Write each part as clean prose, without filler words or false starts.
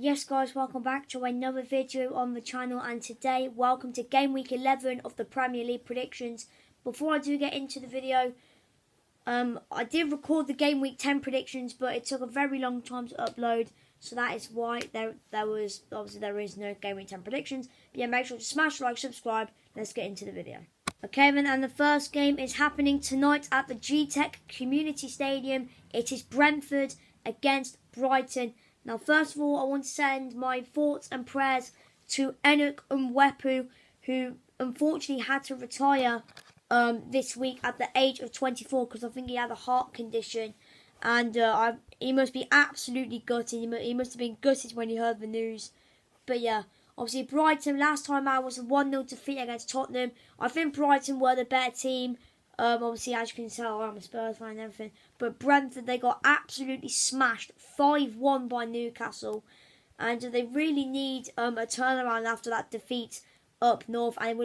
Yes guys, welcome back to another video on the channel, and today welcome to game week 11 of the Premier League predictions. Before I do get into the video, I did record the game week 10 predictions, but it took a very long time to upload, so that is why there is no game week 10 predictions. But yeah, make sure to smash like, subscribe. Let's get into the video. Okay then, and the first game is happening tonight at the G-Tech Community Stadium. It is Brentford against Brighton. Now, first of all, I want to send my thoughts and prayers to Enoch Mwepu, who unfortunately had to retire this week at the age of 24 because I think he had a heart condition, and he must be absolutely gutted. He must have been gutted when he heard the news. But yeah, obviously Brighton, last time out was a 1-0 defeat against Tottenham. I think Brighton were the better team. Obviously, as you can tell, I'm a Spurs fan and everything. But Brentford, they got absolutely smashed 5-1 by Newcastle. And they really need a turnaround after that defeat up north. And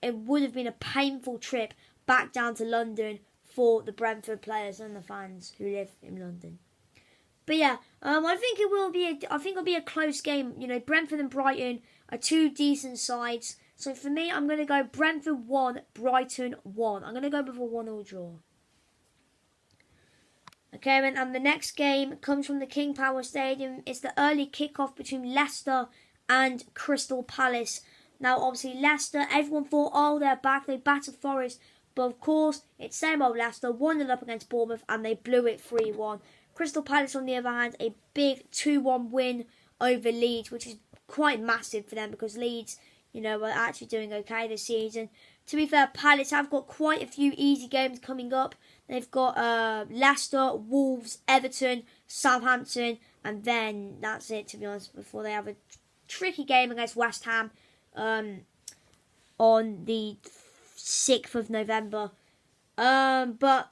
it would have been a painful trip back down to London for the Brentford players and the fans who live in London. But yeah, I think it'll be a close game. You know, Brentford and Brighton are two decent sides. So for me, I'm going to go Brentford 1, Brighton 1. I'm going to go with a 1-1 draw. Okay, and the next game comes from the King Power Stadium. It's the early kickoff between Leicester and Crystal Palace. Now, obviously, Leicester, everyone thought, oh, they're back. They battered Forest. But of course, it's same old Leicester. 1-0 up against Bournemouth, and they blew it 3-1. Crystal Palace, on the other hand, a big 2-1 win over Leeds, which is quite massive for them because Leeds, you know, we're actually doing okay this season. To be fair, Palace have got quite a few easy games coming up. They've got Leicester, Wolves, Everton, Southampton, and then that's it, to be honest, before they have a tricky game against West Ham on the 6th of November. But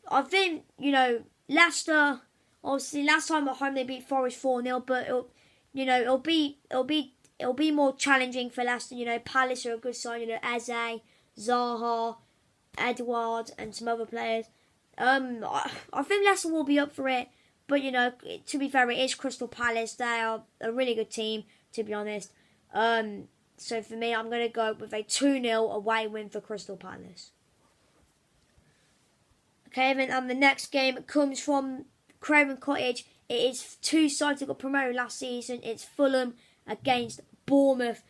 I think, you know, Leicester, obviously last time at home they beat Forest 4-0, but it'll be more challenging for Leicester. You know, Palace are a good side. You know, Eze, Zaha, Edouard, and some other players. I think Leicester will be up for it. But, you know, to be fair, it is Crystal Palace. They are a really good team, to be honest. So for me, I'm going to go with a 2-0 away win for Crystal Palace. Okay, and the next game comes from Craven Cottage. It is two sides that got promoted last season. It's Fulham against Bournemouth.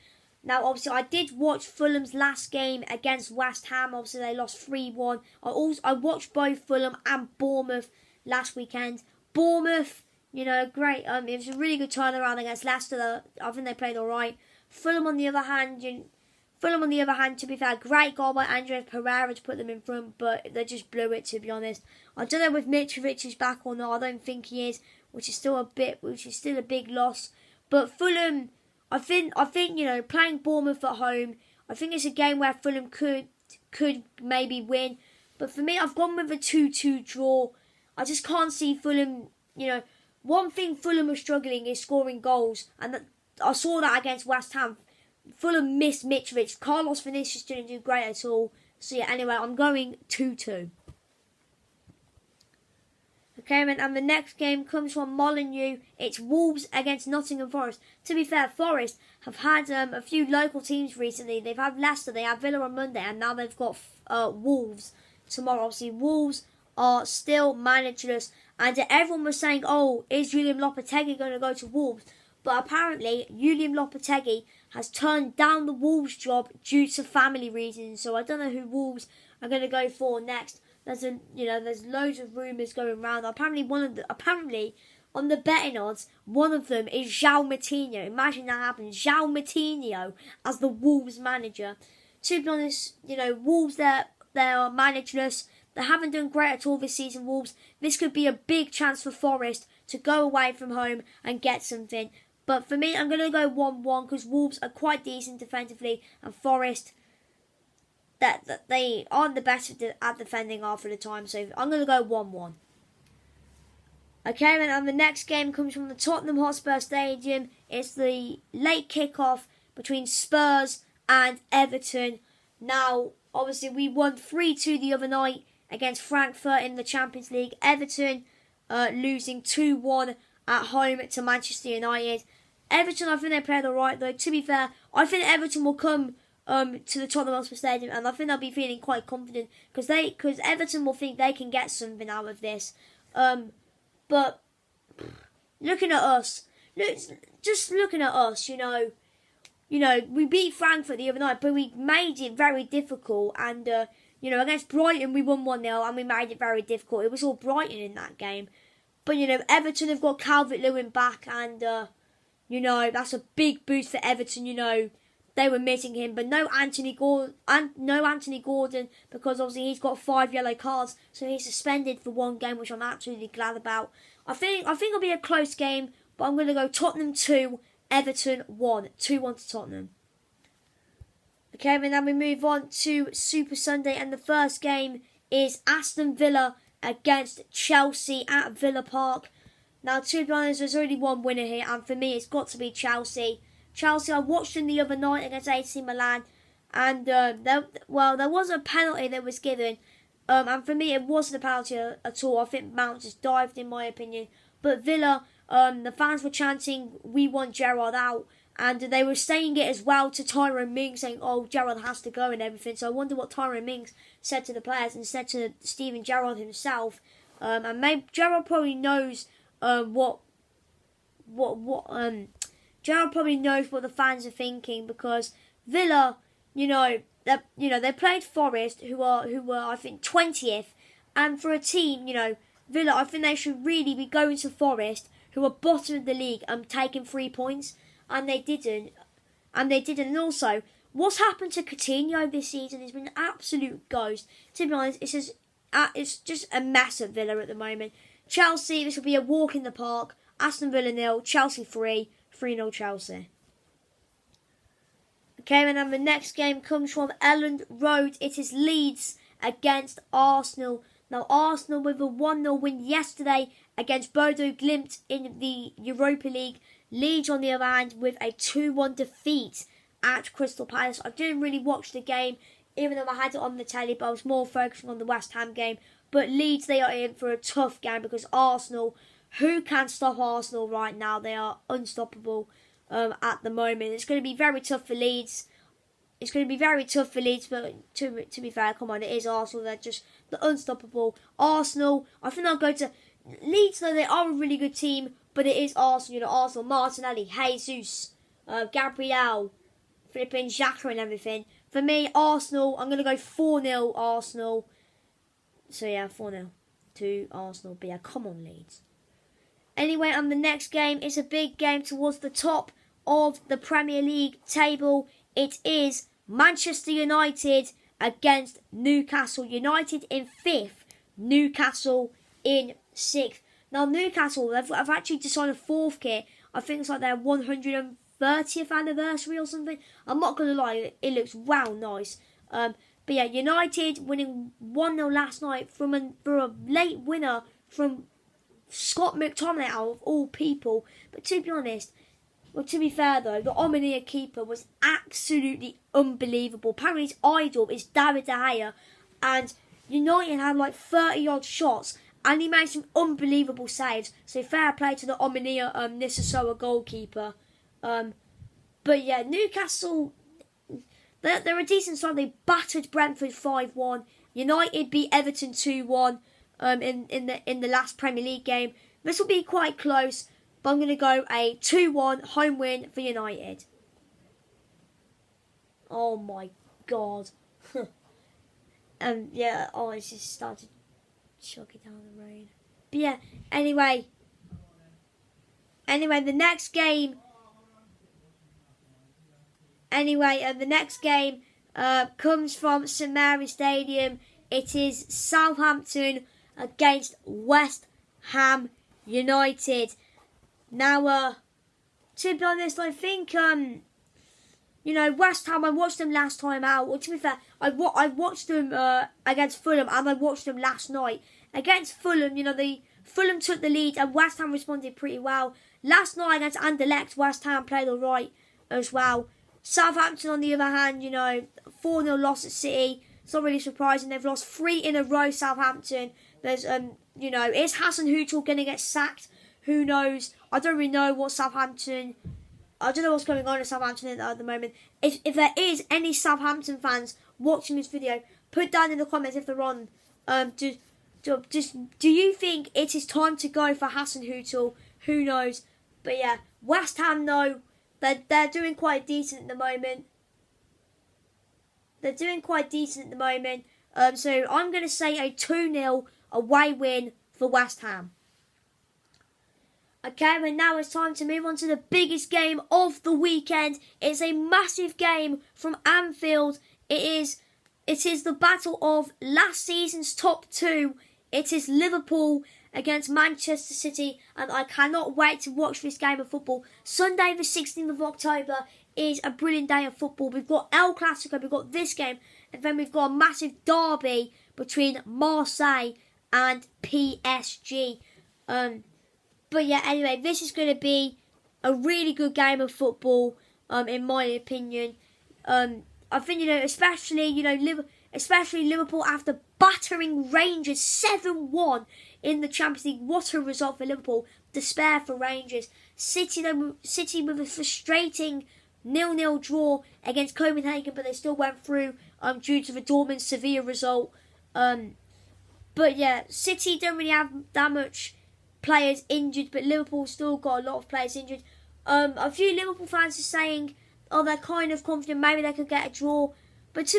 Now, obviously, I did watch Fulham's last game against West Ham. Obviously, they lost 3-1. I watched both Fulham and Bournemouth last weekend. Bournemouth, you know, great. It was a really good turnaround against Leicester. I think they played all right. Fulham, on the other hand, to be fair, great goal by Andres Pereira to put them in front, but they just blew it, to be honest. I don't know if Mitrovic is back or not. I don't think he is, which is still a big loss. But Fulham, I think you know, playing Bournemouth at home, I think it's a game where Fulham could maybe win. But for me, I've gone with a 2-2 draw. I just can't see Fulham. You know, one thing Fulham are struggling is scoring goals, and I saw that against West Ham. Fulham missed Mitrovic. Carlos Vinicius didn't do great at all. So yeah, anyway, I'm going 2-2. Okay, and the next game comes from Molineux. It's Wolves against Nottingham Forest. To be fair, Forest have had a few local teams recently. They've had Leicester, they had Villa on Monday, and now they've got Wolves tomorrow. Obviously, Wolves are still managerless, and everyone was saying, oh, is Julian Lopetegui going to go to Wolves? But apparently, Julian Lopetegui has turned down the Wolves job due to family reasons. So I don't know who Wolves are going to go for next. There's loads of rumours going around. Apparently, on the betting odds, one of them is João Moutinho. Imagine that happens. João Moutinho as the Wolves manager. To be honest, you know, Wolves, they are managerless. They haven't done great at all this season, Wolves. This could be a big chance for Forest to go away from home and get something. But for me, I'm going to go 1-1 because Wolves are quite decent defensively, and Forest, that they aren't the best at defending half of the time. So I'm going to go 1-1. Okay, and the next game comes from the Tottenham Hotspur Stadium. It's the late kickoff between Spurs and Everton. Now, obviously, we won 3-2 the other night against Frankfurt in the Champions League. Everton losing 2-1 at home to Manchester United. Everton, I think they played alright though. To be fair, I think Everton will come to the Tottenham Hotspur Stadium, and I think they'll be feeling quite confident because Everton will think they can get something out of this. But looking at us, just looking at us, you know, we beat Frankfurt the other night, but we made it very difficult. And you know, against Brighton we won 1-0, and we made it very difficult. It was all Brighton in that game. But you know, Everton have got Calvert-Lewin back, and you know, that's a big boost for Everton. You know, they were missing him, but no Anthony Gordon, because obviously he's got 5 yellow cards, so he's suspended for 1 game, which I'm absolutely glad about. I think it'll be a close game, but I'm going to go Tottenham 2, Everton 1, 2-1 to Tottenham. Okay, and then we move on to Super Sunday, and the first game is Aston Villa against Chelsea at Villa Park. Now, to be honest, there's only one winner here, and for me, it's got to be Chelsea. Chelsea, I watched them the other night against AC Milan, and there was a penalty that was given, and for me, it wasn't a penalty at all. I think Mount just dived, in my opinion. But Villa, the fans were chanting, "We want Gerrard out," and they were saying it as well to Tyrone Mings, saying, "Oh, Gerrard has to go," and everything. So I wonder what Tyrone Mings said to the players and said to Steven Gerrard himself. And maybe Gerrard probably knows Gerrard probably knows what the fans are thinking, because Villa, they played Forest, who were I think 20th, and for a team, Villa, I think they should really be going to Forest, who are bottom of the league, and taking 3 points, and they didn't. And also, what's happened to Coutinho this season has been an absolute ghost. To be honest, it's just a mess at Villa at the moment. Chelsea, this will be a walk in the park. Aston Villa 0, Chelsea 3-0 Chelsea. Okay, and then the next game comes from Elland Road. It is Leeds against Arsenal. Now, Arsenal with a 1-0 win yesterday against Bodo Glimt in the Europa League. Leeds, on the other hand, with a 2-1 defeat at Crystal Palace. I didn't really watch the game, even though I had it on the telly, but I was more focusing on the West Ham game. But Leeds, they are in for a tough game, because Arsenal, who can stop Arsenal right now? They are unstoppable at the moment. It's going to be very tough for Leeds. But to be fair, come on, it is Arsenal. They're unstoppable. Arsenal, I think I'll go to Leeds, though they are a really good team, but it is Arsenal. Arsenal, Martinelli, Jesus, Gabriel, flipping Xhaka and everything. For me, Arsenal, I'm going to go 4-0 Arsenal. So yeah, 4-0 to Arsenal. But yeah, come on, Leeds. Anyway, and the next game is a big game towards the top of the Premier League table. It is Manchester United against Newcastle. United in 5th, Newcastle in 6th. Now, Newcastle, I've actually just signed a 4th kit. I think it's like their 130th anniversary or something. I'm not going to lie, it looks wow nice. But yeah, United winning 1-0 last night for a late winner from Scott McTominay, out of all people. But to be honest, to be fair though, the Omonia keeper was absolutely unbelievable. Apparently his idol is David De Gea, and United had like 30 odd shots, and he made some unbelievable saves. So fair play to the Omonia Nisasoa goalkeeper. But yeah, Newcastle, they're a decent side. They battered Brentford 5-1. United beat Everton 2-1. In the last Premier League game. This will be quite close, but I'm going to go a 2-1 home win for United. Oh my god. Yeah, it's just started chucking down the rain. But yeah, anyway, the next game comes from St Mary's Stadium. It is Southampton against West Ham United. Now, to be honest, I think, West Ham, I watched them last time out. Or to be fair, I watched them against Fulham, and I watched them last night. Against Fulham, Fulham took the lead, and West Ham responded pretty well. Last night against Anderlecht, West Ham played alright as well. Southampton, on the other hand, 4-0 loss at City. It's not really surprising. They've lost 3 in a row, Southampton. There's, is Hasenhüttl going to get sacked? Who knows? I don't really know what Southampton I don't know what's going on in Southampton at the moment. If there is any Southampton fans watching this video, put down in the comments if they're on. Do you think it is time to go for Hasenhüttl? Who knows? But yeah, West Ham though, they're doing quite decent at the moment. They're doing quite decent at the moment. So I'm going to say a 2-0 away win for West Ham. Okay, but now it's time to move on to the biggest game of the weekend. It's a massive game from Anfield. It is the battle of last season's top two. It is Liverpool against Manchester City, and I cannot wait to watch this game of football. Sunday the 16th of October is a brilliant day of football. We've got El Clasico, we've got this game, and then we've got a massive derby between Marseille and PSG. But yeah, anyway, this is going to be a really good game of football, in my opinion. I think, especially Liverpool after battering Rangers 7-1 in the Champions League. What a result for Liverpool. Despair for Rangers. City with a frustrating 0-0 draw against Copenhagen, but they still went through due to the Dortmund Sevilla result. But yeah, City don't really have that much players injured, but Liverpool still got a lot of players injured. A few Liverpool fans are saying, they're kind of confident maybe they could get a draw. But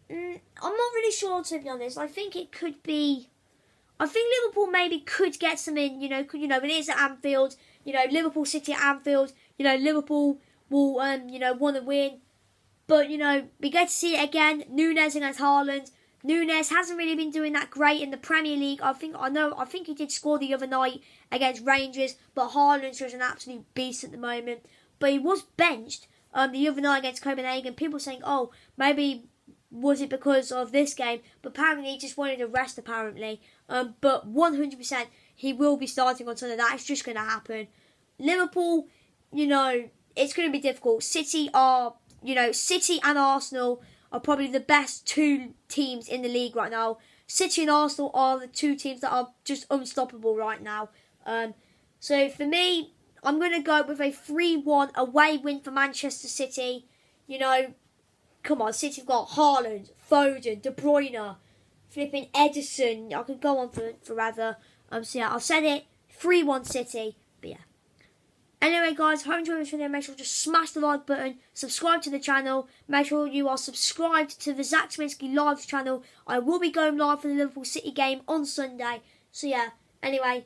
I'm not really sure, to be honest. I think it could be. I think Liverpool maybe could get some in. It is at Anfield. Liverpool City at Anfield. Liverpool will want to win. But we get to see it again. Núñez against Haaland. Núñez hasn't really been doing that great in the Premier League. I think he did score the other night against Rangers, but Haaland's just an absolute beast at the moment. But he was benched the other night against Copenhagen. People saying, maybe was it because of this game? But apparently he just wanted a rest, apparently. But 100% he will be starting on Sunday. That is just going to happen. Liverpool, it's going to be difficult. City and Arsenal are probably the best two teams in the league right now. City and Arsenal are the two teams that are just unstoppable right now. So for me, I'm going to go with a 3-1 away win for Manchester City. Come on, City have got Haaland, Foden, De Bruyne, flipping Ederson. I could go on for forever. So yeah, I've said it. 3-1 City. But yeah. Anyway, guys, hope you enjoyed this video. Make sure to just smash the like button, subscribe to the channel. Make sure you are subscribed to the Zach Sminsky Live channel. I will be going live for the Liverpool City game on Sunday. So yeah, anyway,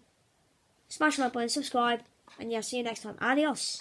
smash the like button, subscribe, and yeah, see you next time. Adios.